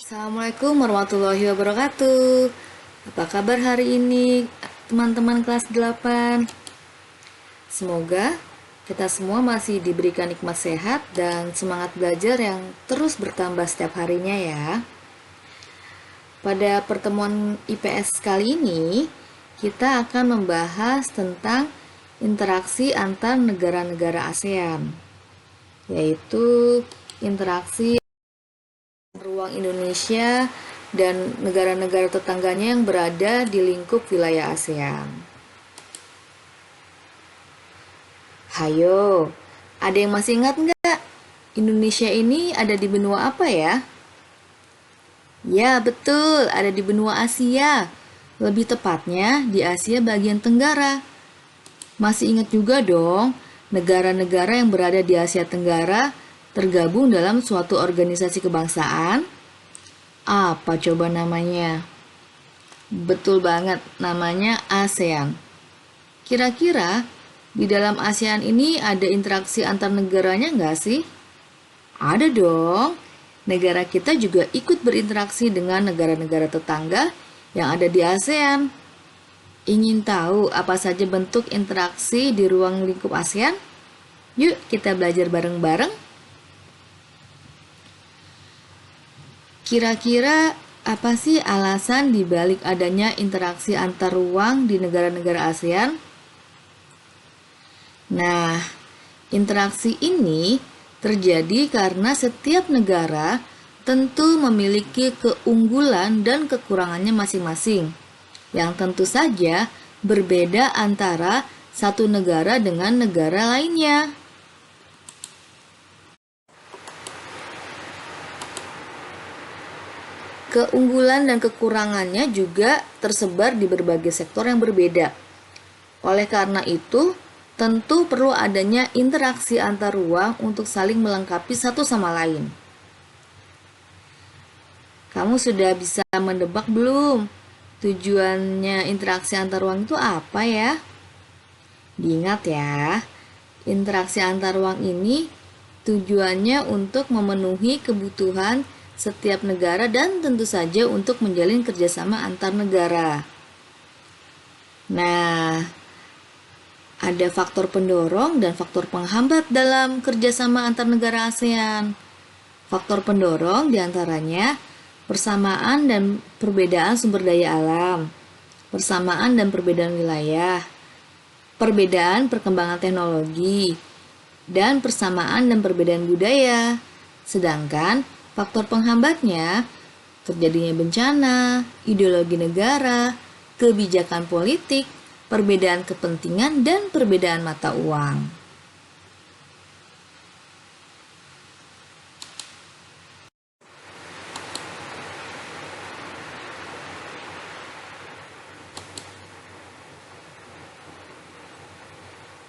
Assalamualaikum warahmatullahi wabarakatuh. Apa kabar hari ini teman-teman kelas 8? Semoga kita semua masih diberikan nikmat sehat dan semangat belajar yang terus bertambah setiap harinya ya. Pada pertemuan IPS kali ini, kita akan membahas tentang interaksi antar negara-negara ASEAN, yaitu interaksi ruang Indonesia dan negara-negara tetangganya yang berada di lingkup wilayah ASEAN. Hayo, ada yang masih ingat nggak? Indonesia ini ada di benua apa ya? Ya, betul, ada di benua Asia. Lebih tepatnya di Asia bagian Tenggara. Masih ingat juga dong, negara-negara yang berada di Asia Tenggara tergabung dalam suatu organisasi kebangsaan? Apa coba namanya? Betul banget, namanya ASEAN. Kira-kira di dalam ASEAN ini ada interaksi antar negaranya nggak sih? Ada dong. Negara kita juga ikut berinteraksi dengan negara-negara tetangga yang ada di ASEAN. Ingin tahu apa saja bentuk interaksi di ruang lingkup ASEAN? Yuk kita belajar bareng-bareng. Kira-kira apa sih alasan dibalik adanya interaksi antar ruang di negara-negara ASEAN? Nah, interaksi ini terjadi karena setiap negara tentu memiliki keunggulan dan kekurangannya masing-masing, yang tentu saja berbeda antara satu negara dengan negara lainnya. Keunggulan dan kekurangannya juga tersebar di berbagai sektor yang berbeda. Oleh karena itu, tentu perlu adanya interaksi antar ruang untuk saling melengkapi satu sama lain. Kamu sudah bisa mendebak belum? Tujuannya interaksi antar ruang itu apa ya? Diingat ya, interaksi antar ruang ini tujuannya untuk memenuhi kebutuhan setiap negara dan tentu saja untuk menjalin kerjasama antar negara. Nah, ada faktor pendorong dan faktor penghambat dalam kerjasama antar negara ASEAN. Faktor pendorong diantaranya persamaan dan perbedaan sumber daya alam, persamaan dan perbedaan wilayah, perbedaan perkembangan teknologi, dan persamaan dan perbedaan budaya. Sedangkan faktor penghambatnya terjadinya bencana, ideologi negara, kebijakan politik, perbedaan kepentingan, dan perbedaan mata uang.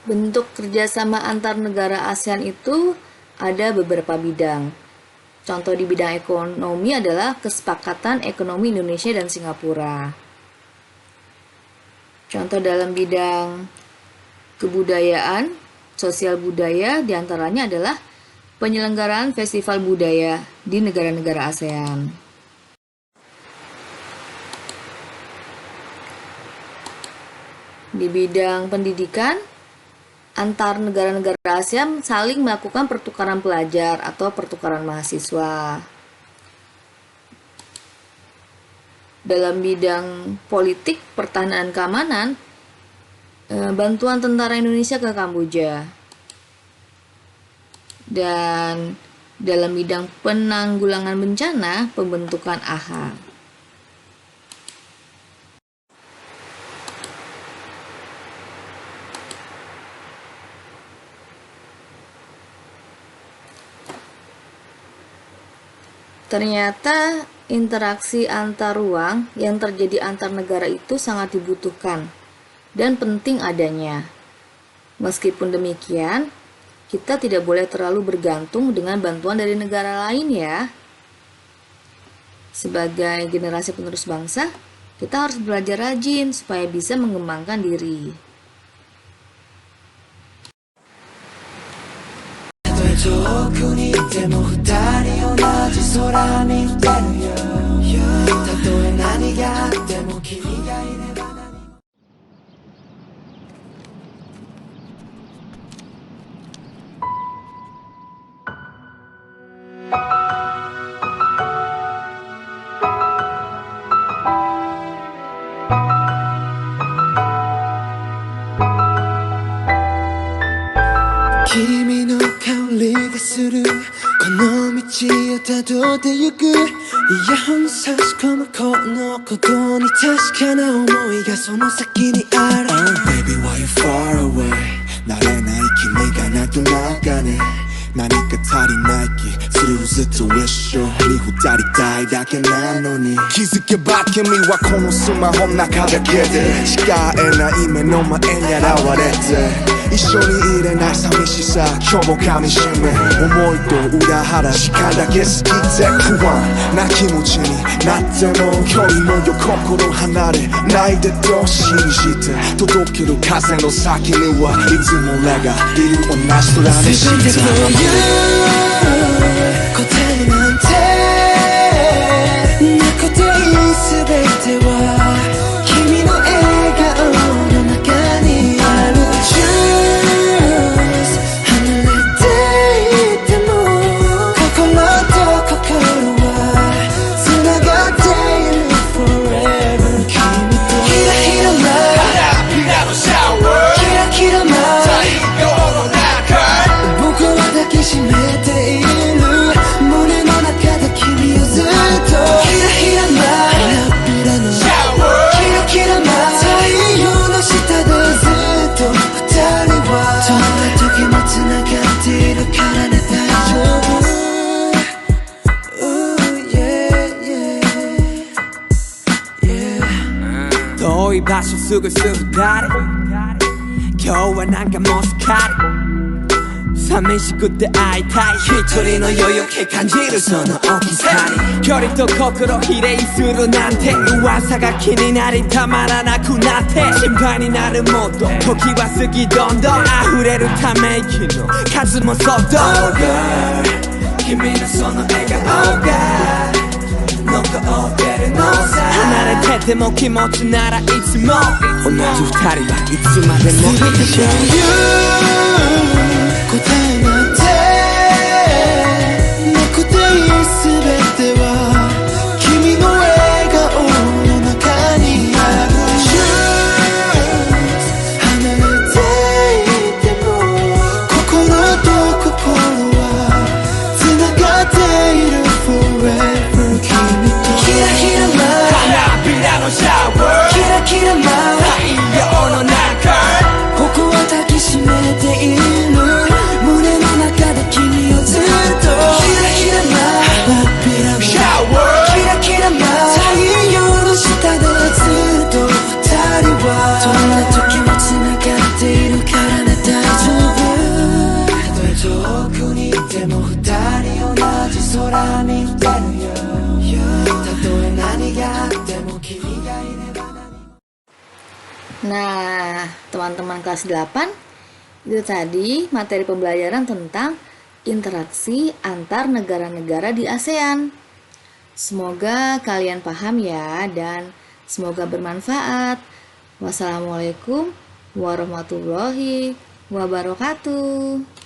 Bentuk kerjasama antar negara ASEAN itu ada beberapa bidang. Contoh di bidang ekonomi adalah kesepakatan ekonomi Indonesia dan Singapura. Contoh dalam bidang kebudayaan, sosial budaya diantaranya adalah penyelenggaraan festival budaya di negara-negara ASEAN. Di bidang pendidikan, antar negara-negara ASEAN saling melakukan pertukaran pelajar atau pertukaran mahasiswa. Dalam bidang politik, pertahanan keamanan, bantuan tentara Indonesia ke Kamboja. Dan dalam bidang penanggulangan bencana, pembentukan AHA. Ternyata interaksi antar ruang yang terjadi antar negara itu sangat dibutuhkan dan penting adanya. Meskipun demikian, kita tidak boleh terlalu bergantung dengan bantuan dari negara lain ya. Sebagai generasi penerus bangsa, kita harus belajar rajin supaya bisa mengembangkan diri. じ空見てるよたとえ何があっても君がいれば君の香りがするこの道をたどってゆくイヤホン差し込むこのことに確かな思いがその先にある Oh baby why you far away 慣れない君がないとなんかね何か足りない気するずっと一緒に二人たいだけなのに気づけば君はこのスマホの中だけで誓えない目の前に現れて一緒にいれない寂しさ今日も噛みしめ思いと裏腹時間だけ過ぎて不安な気持ちになっても距離もよ心離れないでと信じて届ける風の先にはいつも俺がいる同じ空にして答えなんてなくていい全ては君の笑顔の中にある離れていても心と心は繋がっている Forever 君とひらひらな花びらのシャワーキラキラな太陽の中僕は抱きしめている胸の中で君をずっとひらひらな花びらのシャワーキラキラな太陽の下でずっと二人はどんな時も繋がっているからね大丈夫 Ooh, yeah, yeah, yeah. 遠い場所すぐすぐ二人今日はなんかもうすっかり寂しくて会いたい一人の余裕気感じるその大きさに距離と心比例するなんて噂が気になりたまらなくなって心配になるもっと時は過ぎどんどん溢れるため息の数もそっと Oh girl 君のその笑顔が残ってるのさ離れてても気持ちならいつも同じ二人はいつまでも全て Show you 答えなんてなくていい全ては君の笑顔の中にある Choose 離れていても心と心は繋がっている Forever 君とキラキラな花びらのシャワーキラキラな太陽の中僕は抱きしめている胸の中で君をずっとキラキラな花びらのシャワーキラキラな太陽の下でずっと二人はどんな時も繋がっているからね大丈夫たとえ遠くにいても二人同じ空見てるよたとえ何があっても君がいればNah, teman-teman kelas 8, itu tadi materi pembelajaran tentang interaksi antar negara-negara di ASEAN. Semoga kalian paham ya dan semoga bermanfaat. Wassalamualaikum warahmatullahi wabarakatuh.